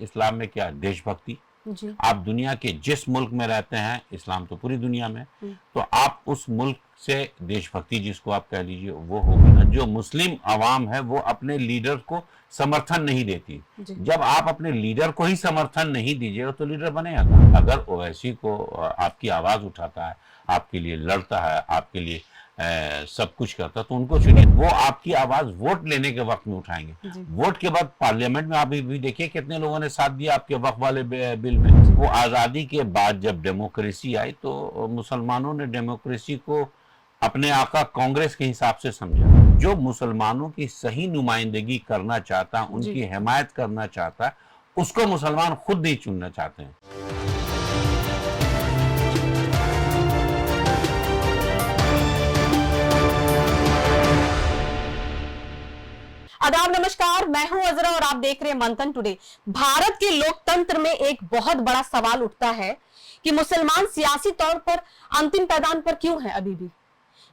इस्लाम में क्या देशभक्ति। जी। आप दुनिया के जिस मुल्क में रहते हैं, इस्लाम तो पूरी दुनिया में, तो आप उस मुल्क से देशभक्ति जिसको आप कह लीजिए वो होगी ना। जो मुस्लिम आवाम है वो अपने लीडर को समर्थन नहीं देती। जब आप अपने लीडर को ही समर्थन नहीं दीजिएगा तो लीडर बनेगा कहाँ? अगर ओवैसी को आपकी आवाज उठाता है, आपके लिए लड़ता है, आपके लिए सब कुछ करता, तो उनको चुनिए। वो आपकी आवाज वोट लेने के वक्त में उठाएंगे। वोट के बाद पार्लियामेंट में आप भी देखिए कितने लोगों ने साथ दिया आपके वक्फ वाले बिल में। वो आजादी के बाद जब डेमोक्रेसी आई तो मुसलमानों ने डेमोक्रेसी को अपने आका कांग्रेस के हिसाब से समझा। जो मुसलमानों की सही नुमाइंदगी करना चाहता, उनकी हिमायत करना चाहता, उसको मुसलमान खुद नहीं चुनना चाहते हैं। आदाब, नमस्कार, मैं हूं अजरा और आप देख रहे हैं मंथन टुडे। भारत के लोकतंत्र में एक बहुत बड़ा सवाल उठता है कि मुसलमान सियासी तौर पर अंतिम पैदान पर क्यों है अभी भी।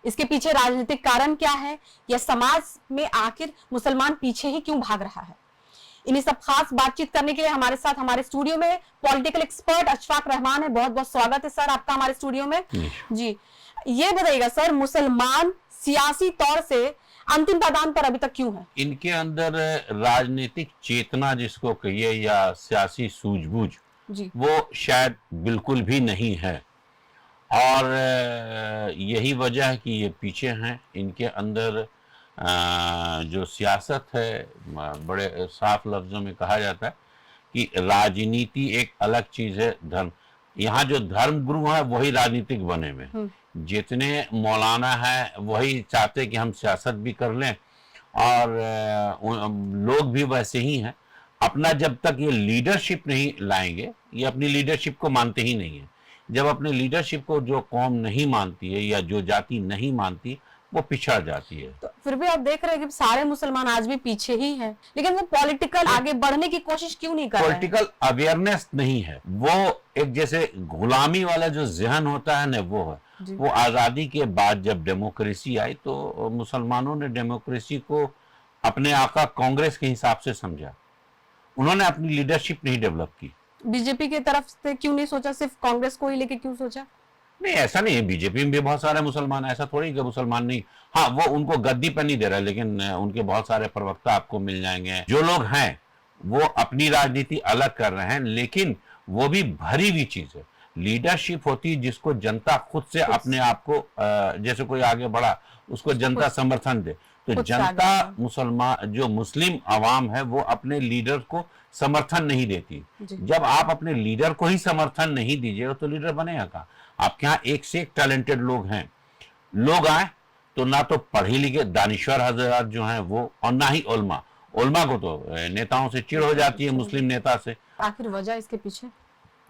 इसके पीछे राजनीतिक कारण क्या है, या समाज में आखिर मुसलमान पीछे ही क्यों भाग रहा है। इन्हीं सब खास बातचीत करने के लिए हमारे साथ हमारे स्टूडियो में पॉलिटिकल एक्सपर्ट अशफाक रहमान है। बहुत बहुत स्वागत है सर आपका हमारे स्टूडियो में। जी, ये बताइएगा सर, मुसलमान सियासी तौर से अंतिम पैदान पर अभी तक क्यों है? इनके अंदर राजनीतिक चेतना जिसको कहिए या सियासी सूझबूझ, वो शायद बिल्कुल भी नहीं है। और यही वजह है कि ये पीछे हैं। इनके अंदर जो सियासत है, बड़े साफ लफ्जों में कहा जाता है कि राजनीति एक अलग चीज है, धर्म। यहाँ जो धर्म गुरु है वही राजनीतिक बने हुए। जितने मौलाना हैं वही चाहते कि हम सियासत भी कर लें, और लोग भी वैसे ही हैं। अपना जब तक ये लीडरशिप नहीं लाएंगे, ये अपनी लीडरशिप को मानते ही नहीं है। जब अपने लीडरशिप को जो कौम नहीं मानती है या जो जाति नहीं मानती, वो पिछड़ जाती है। तो फिर भी आप देख रहे हैं कि सारे मुसलमान आज भी पीछे ही हैं, लेकिन वो पॉलिटिकल आगे बढ़ने की कोशिश क्यों नहीं कर रहे हैं? पॉलिटिकल अवेयरनेस नहीं है। वो एक जैसे गुलामी वाला जो जहन होता है ना, वो है। वो आजादी के बाद जब डेमोक्रेसी आई तो मुसलमानों ने डेमोक्रेसी को अपने आका कांग्रेस के हिसाब से समझा। उन्होंने अपनी लीडरशिप नहीं डेवलप की। बीजेपी की तरफ से क्यों नहीं सोचा, सिर्फ कांग्रेस को ही लेके क्यों सोचा? नहीं, ऐसा नहीं है। बीजेपी में भी बहुत सारे मुसलमान, ऐसा थोड़ी कि मुसलमान नहीं। हाँ, वो उनको गद्दी पर नहीं दे रहा, लेकिन उनके बहुत सारे प्रवक्ता आपको मिल जाएंगे। जो लोग हैं वो अपनी राजनीति अलग कर रहे हैं, लेकिन वो भी भरी हुई चीज है। लीडरशिप होती है जिसको जनता खुद से अपने आप को, जैसे कोई आगे बढ़ा उसको जनता समर्थन दे। तो जनता मुसलमान जो मुस्लिम आवाम है वो अपने लीडर को समर्थन नहीं देती। जब आप अपने लीडर को ही समर्थन नहीं दीजिएगा तो लीडर बनेगा कहाँ? आपके यहाँ एक से एक टैलेंटेड लोग हैं। लोग आए तो ना तो पढ़े लिखे दानिश्वर हजरात जो हैं वो, और ना ही उलमा। उलमा को तो नेताओं से चिढ़ हो जाती है, मुस्लिम नेता से। आखिर वजह इसके पीछे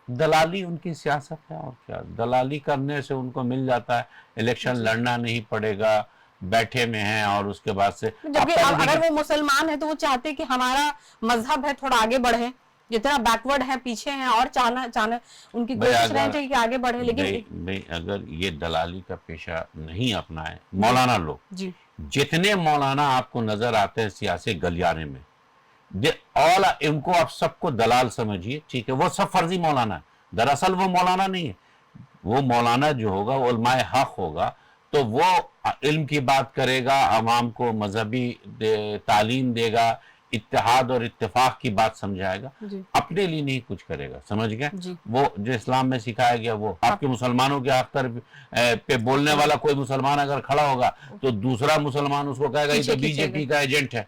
दलाली, उनकी सियासत है। और क्या, दलाली करने से उनको मिल जाता है। इलेक्शन लड़ना नहीं पड़ेगा, बैठे में हैं, और उसके बाद से जबकि अगर वो मुसलमान है तो वो चाहते कि हमारा मजहब है थोड़ा आगे बढ़े, जितना बैकवर्ड है, पीछे हैं, और चाहना उनकी कोशिश रहती कि आगे बढ़े। लेकिन अगर ये दलाली का पेशा नहीं अपनाए मौलाना लोग, जितने मौलाना आपको नजर आते हैं सियासी गलियारे में, ऑल इनको आप सबको दलाल समझिए, ठीक है? वो सब फर्जी मौलाना है। दरअसल वो मौलाना नहीं है। वो मौलाना जो होगा वो उलमाए हक होगा, तो वो इल्म की बात करेगा, अवाम को मजहबी तालीम देगा, इत्तेहाद और इत्तेफाक की बात समझाएगा, अपने लिए नहीं कुछ करेगा। समझ गए? वो जो इस्लाम में सिखाया गया वो आपके मुसलमानों के हक पे बोलने वाला कोई मुसलमान अगर खड़ा होगा तो दूसरा मुसलमान उसको कहेगा ये तो बीजेपी का एजेंट है,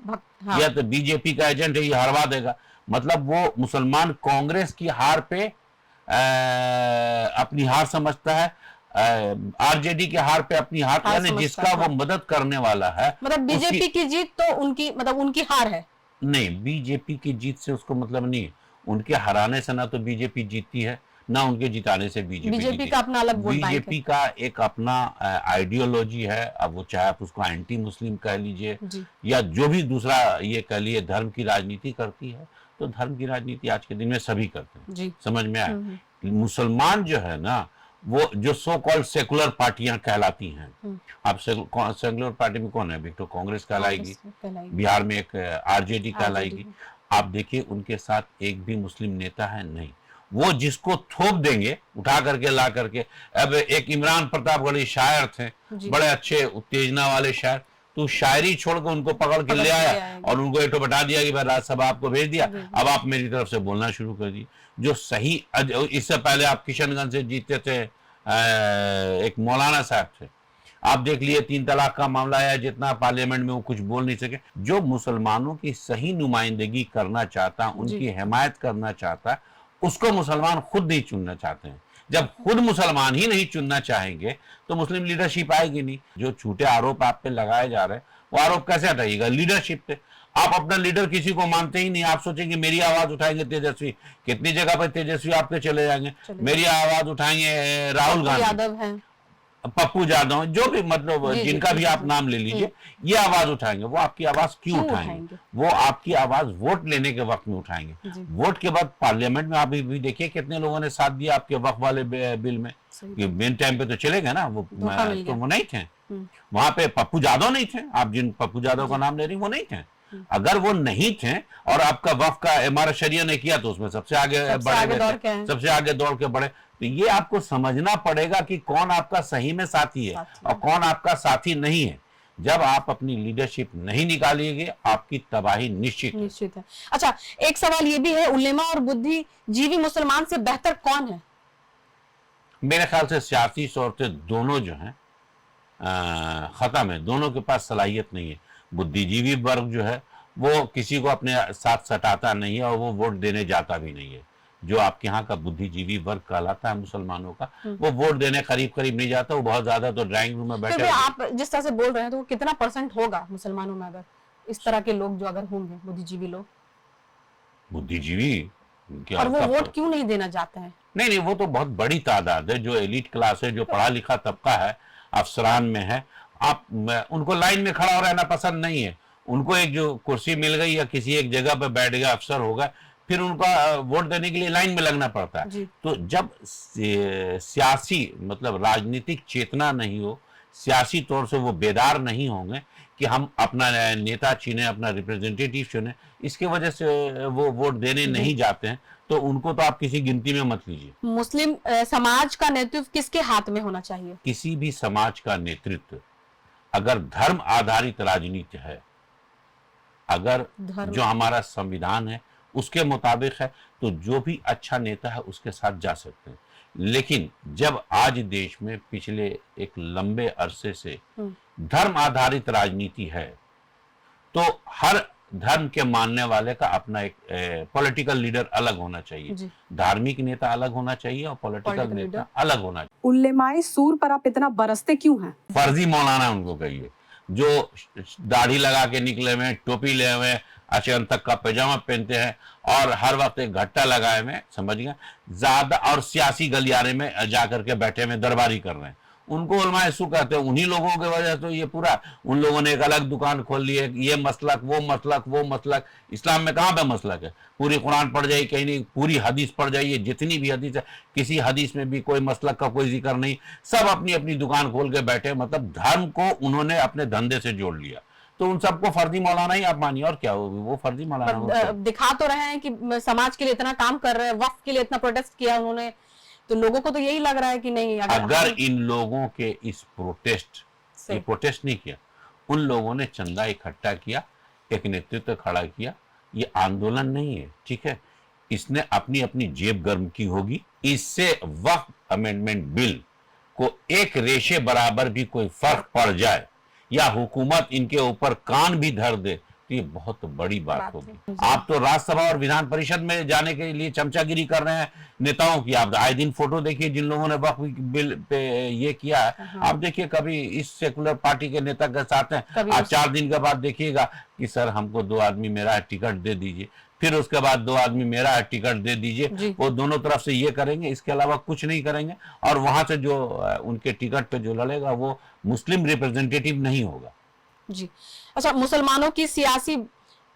या तो बीजेपी का एजेंट है, ये हरवा देगा। मतलब वो मुसलमान कांग्रेस की हार पे अपनी हार समझता है, आरजेडी के हार पे अपनी हार, यानी जिसका वो मदद करने वाला है। मतलब बीजेपी की जीत तो उनकी, मतलब उनकी हार है। नहीं, बीजेपी की जीत से उसको मतलब नहीं। उनके हराने से ना तो बीजेपी जीतती है, ना उनके जिताने से बीजेपी का अपना अलग वोट बैंक है। बीजेपी का एक अपना आइडियोलॉजी है। अब वो चाहे आप उसको एंटी मुस्लिम कह लीजिए या जो भी दूसरा ये कह लीजिए, धर्म की राजनीति करती है। तो धर्म की राजनीति आज के दिन में सभी करते हैं। समझ में आया? मुसलमान जो है ना, वो जो सो कॉल्ड सेकुलर पार्टियां कहलाती हैं। अब सेकुलर पार्टी में कौन है? एक तो कांग्रेस कहलाएगी, बिहार में एक आरजेडी कहलाएगी, आप देखिए उनके साथ एक भी मुस्लिम नेता है नहीं। वो जिसको थोप देंगे उठा करके ला करके। अब एक इमरान प्रतापगढ़ी शायर थे, बड़े अच्छे उत्तेजना वाले शायर, तो शायरी छोड़कर उनको पकड़ के ले आया और उनको एक बता दिया कि भाई राज्यसभा आपको भेज दिया, अब आप मेरी तरफ से बोलना शुरू कर दिए। जो सही, इससे पहले आप किशनगंज से जीते थे एक मौलाना साहब थे, आप देख लिए 3 तलाक का मामला आया, जितना पार्लियामेंट में वो कुछ बोल नहीं सके। जो मुसलमानों की सही नुमाइंदगी करना चाहता, उनकी हिमायत करना चाहता, उसको मुसलमान खुद नहीं चुनना चाहते हैं। जब खुद मुसलमान ही नहीं चुनना चाहेंगे तो मुस्लिम लीडरशिप आएगी नहीं। जो झूठे आरोप आप पे लगाए जा रहे हैं वो आरोप कैसे हटाइएगा? लीडरशिप पे। आप अपना लीडर किसी को मानते ही नहीं। आप सोचेंगे मेरी आवाज उठाएंगे तेजस्वी, कितनी जगह पर तेजस्वी आपके चले जाएंगे। मेरी आवाज उठाएंगे राहुल गांधी, यादव है, पप्पू यादव, जो भी मतलब जिनका भी आप नाम ले लीजिए, ये आवाज उठाएंगे। वो आपकी आवाज क्यों उठाएंगे? वो आपकी आवाज वोट लेने के वक्त में उठाएंगे। वोट के बाद पार्लियामेंट में आप भी देखिए कितने लोगों ने साथ दिया आपके वक्फ वाले बिल में। मेन टाइम पे तो चले गए ना वो, तो वो नहीं थे वहां पे। पप्पू यादव नहीं थे, आप जिन पप्पू यादव का नाम ले रही वो नहीं थे। अगर वो नहीं थे और आपका वक्फ का इमारत शरिया ने किया तो उसमें सबसे आगे बढ़े, सबसे आगे दौड़ के बढ़े। तो ये आपको समझना पड़ेगा कि कौन आपका सही में साथी है और कौन आपका साथी नहीं है। जब आप अपनी लीडरशिप नहीं निकालिएगे आपकी तबाही निश्चित है। अच्छा, एक सवाल ये भी है, उलेमा और बुद्धिजीवी मुसलमान से बेहतर कौन है? मेरे ख्याल से सियासी तौर से दोनों जो हैं खत्म है, दोनों के पास सलाहियत नहीं है। बुद्धिजीवी वर्ग जो है वो किसी को अपने साथ सटाता नहीं है और वो वोट देने जाता भी नहीं है। जो आपके यहाँ का बुद्धिजीवी वर्ग कहलाता है मुसलमानों का, वो वोट देने करीब करीब नहीं जाता। वो बहुत ज्यादा तो ड्राइंग रूम में बैठे। आप जिस तरह से बोल रहे हैं तो कितना % होगा मुसलमानों में अगर इस तरह के लोग जो अगर होंगे, बुद्धिजीवी लोग? बुद्धिजीवी और वो वोट क्यों नहीं देना चाहते हैं? नहीं, वो तो बहुत बड़ी तादाद है। जो एलिट क्लास है, जो पढ़ा लिखा तबका है, अफसरान में है, आप उनको लाइन में खड़ा रहना पसंद नहीं है। उनको एक जो कुर्सी मिल गई या किसी एक जगह पर बैठ गया, अफसर होगा, फिर उनका वोट देने के लिए लाइन में लगना पड़ता है। तो जब सियासी मतलब राजनीतिक चेतना नहीं हो, सियासी तौर से वो बेदार नहीं होंगे कि हम अपना नेता चुने, अपना रिप्रेजेंटेटिव चुने, इसके वजह से वो वोट देने नहीं जाते हैं, तो उनको तो आप किसी गिनती में मत लीजिए। मुस्लिम समाज का नेतृत्व किसके हाथ में होना चाहिए? किसी भी समाज का नेतृत्व अगर धर्म आधारित राजनीति है, अगर जो हमारा संविधान है उसके मुताबिक है, तो जो भी अच्छा नेता है उसके साथ जा सकते हैं। लेकिन जब आज देश में पिछले एक लंबे अरसे से धर्म आधारित राजनीति है, तो हर धर्म के मानने वाले का अपना एक पॉलिटिकल लीडर अलग होना चाहिए। धार्मिक नेता अलग होना चाहिए और पॉलिटिकल नेता अलग होना चाहिए। उल्लेमाए सूर पर आप इतना बरसते क्यों हैं? फर्जी मौलाना उनको कहिए, जो दाढ़ी लगा के निकले हुए, टोपी ले हुए, अचन तक का पैजामा पहनते हैं और हर वक्त एक घट्टा लगाए हुए, समझ गए, ज्यादा, और सियासी गलियारे में जाकर के बैठे में दरबारी कर रहे हैं, उनको उलमाए सू कहते हैं। उन्हीं लोगों की वजह से तो ये पूरा, उन लोगों ने एक अलग दुकान खोल ली है, ये मसलक वो मसलक वो मसलक। इस्लाम में कहाँ पे मसलक है? पूरी कुरान पढ़ जाइए, कहीं नहीं, पूरी हदीस पढ़ जाइए, जितनी भी हदीस है, किसी हदीस में भी कोई मसलक का कोई जिक्र नहीं। सब अपनी अपनी दुकान खोल के बैठे, मतलब धर्म को उन्होंने अपने धंधे से जोड़ लिया। तो उन सबको फर्जी मौलाना ही आप मानिए, और क्या वो फर्जी मौलाना दिखा तो रहे हैं कि समाज के लिए इतना काम कर रहे हैं, वक्फ के लिए इतना प्रोटेस्ट किया उन्होंने, तो लोगों को तो यही लग रहा है कि नहीं, अगर इन लोगों के इस प्रोटेस्ट नहीं किया, उन लोगों ने चंदा इकट्ठा किया, एक नेतृत्व खड़ा किया, ये आंदोलन नहीं है, ठीक है, इसने अपनी अपनी जेब गर्म की होगी। इससे वक्फ अमेंडमेंट बिल को एक रेशे बराबर भी कोई फर्क पड़ जाए या हुकूमत इनके ऊपर कान भी धर दे तो ये बहुत बड़ी बात होगी। आप तो राज्यसभा और विधान परिषद में जाने के लिए चमचागिरी कर रहे हैं नेताओं की। आप आए दिन फोटो देखिए जिन लोगों ने वक्फ बिल पे ये किया है, आप देखिए कभी इस सेकुलर पार्टी के नेता के साथ हैं, आप 4 दिन के बाद देखिएगा कि सर हमको 2 आदमी मेरा टिकट दे दीजिए, फिर उसके बाद 2 आदमी मेरा टिकट दे दीजिए। वो दोनों तरफ से ये करेंगे, इसके अलावा कुछ नहीं करेंगे। और वहां से जो उनके टिकट पे जो लड़ेगा वो मुस्लिम रिप्रेजेंटेटिव नहीं होगा। जी, अच्छा, मुसलमानों की सियासी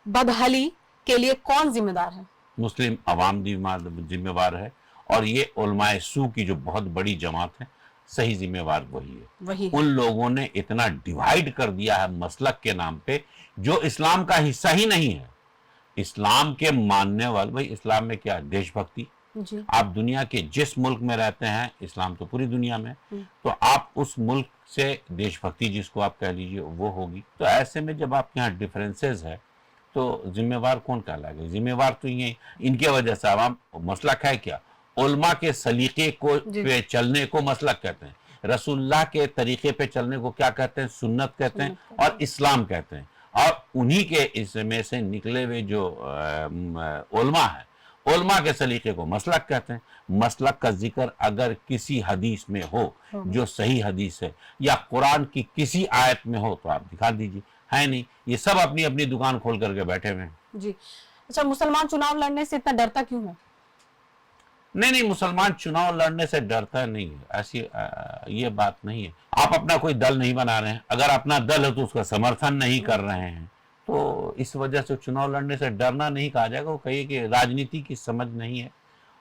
बदहाली के लिए कौन जिम्मेदार है? मुस्लिम अवाम जिम्मेवार है, और ये उलमाए सू की जो बहुत बड़ी जमात है, सही जिम्मेवार वही है। उन लोगों ने इतना डिवाइड कर दिया है मसलक के नाम पे, जो इस्लाम का हिस्सा ही नहीं है। इस्लाम के मानने वाले, भाई इस्लाम में क्या है? देशभक्ति। जी आप दुनिया के जिस मुल्क में रहते हैं, इस्लाम तो पूरी दुनिया में, तो आप उस मुल्क से देशभक्ति जिसको आप कह लीजिए वो होगी। तो ऐसे में जब आपके यहाँ डिफरेंसेस है तो जिम्मेवार कौन कहलाएगा? जिम्मेवार तो ये इनके वजह से आवाम। मसलक है क्या? उलमा के सलीके को पे चलने को मसलक कहते हैं। रसूलुल्लाह के तरीके पे चलने को क्या कहते हैं? सुन्नत कहते हैं और इस्लाम कहते हैं। और उन्हीं के इसमें से निकले हुए जो उलमा है, उलमा के सलीके को मसलक कहते हैं। मसलक का जिक्र अगर किसी हदीस में हो जो सही हदीस है या कुरान की किसी आयत में हो तो आप दिखा दीजिए। है नहीं, ये सब अपनी अपनी दुकान खोल करके बैठे हुए हैं। जी। अच्छा, मुसलमान चुनाव लड़ने से इतना डरता क्यों है? नहीं, मुसलमान चुनाव लड़ने से डरता नहीं है, ऐसी ये बात नहीं है। आप अपना कोई दल नहीं बना रहे हैं, अगर अपना दल है तो उसका समर्थन नहीं कर रहे हैं, तो इस वजह से चुनाव लड़ने से डरना नहीं कहा जाएगा। वो कहिए कि राजनीति की समझ नहीं है,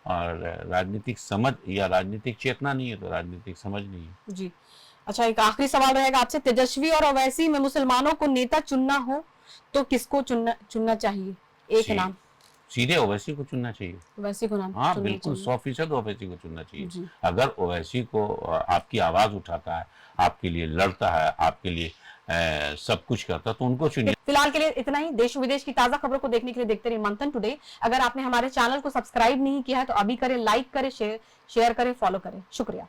और राजनीतिक समझ या राजनीतिक चेतना नहीं है तो राजनीतिक समझ नहीं है। जी। अच्छा, एक आखिरी सवाल रहेगा आपसे। तेजस्वी और ओवैसी में मुसलमानों को नेता चुनना हो तो किसको चुनना चाहिए? एक नाम। सीधे ओवैसी को चुनना चाहिए। ओवैसी को नाम हाँ चुनना बिल्कुल, चाहिए। 100% ओवैसी को चुनना चाहिए। जी। अगर ओवैसी को आपकी आवाज उठाता है, आपके लिए लड़ता है, आपके लिए सब कुछ करता है, तो उनको चुनिए। फिलहाल के लिए इतना ही। देश विदेश की ताजा खबरों को देखने के लिए देखते रहिए मंथन टुडे। अगर आपने हमारे चैनल को सब्सक्राइब नहीं किया है तो अभी करें, लाइक करें, शेयर करें, फॉलो करें। शुक्रिया।